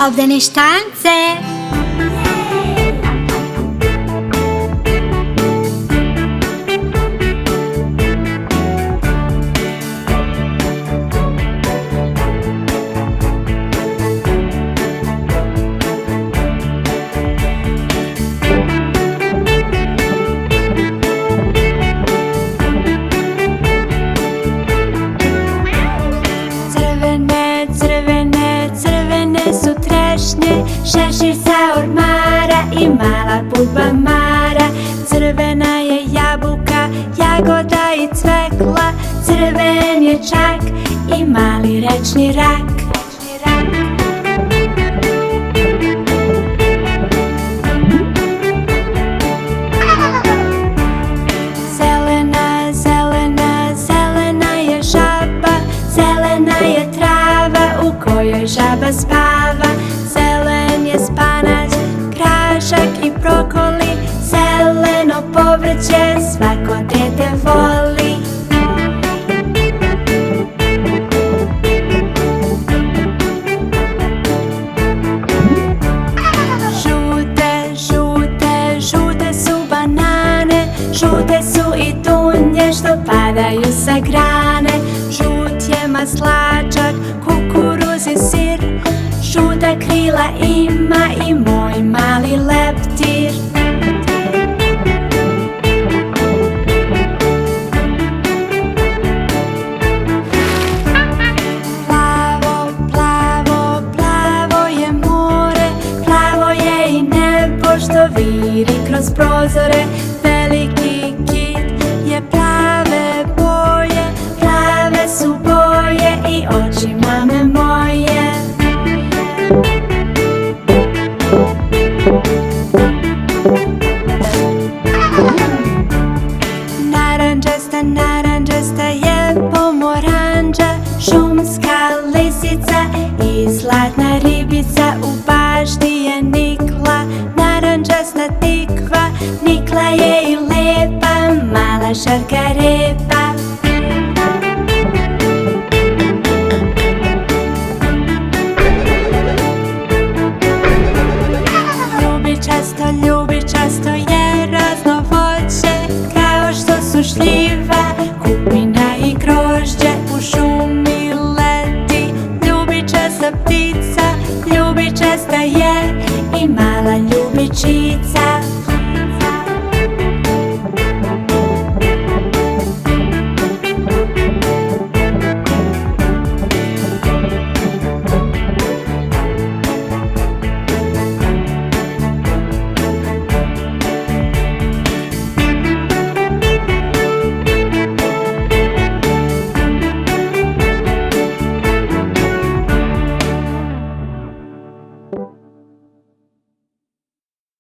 ovde ništance. Šešir sa ormara i mala buba Mara. Crvena je jabuka, jagoda i cvekla. Crven je čak i mali rečni rak. Zelena, zelena, zelena je žaba. Zelena je trava u kojoj žaba spava. Zelen je spanać, krašak i brokoli. Zeleno povrće svako dete voli. Žute, žute, žute su banane. Žute su i dunje što padaju sa grane. Žut je maslačak, kukuruz i sir. Žuta krila ima i moj mali leptir. Plavo, plavo, plavo je more. Plavo je i nebo što viri kroz prozore. Veliki kit je plave boje. Plave su boje i oči mame moje. Naranđasta, naranđasta je pomoranđa. Šumska lisica i zlatna ribica u bašti je nikla. Naranđasta tikva, nikla je i lepa mala šarkarepa.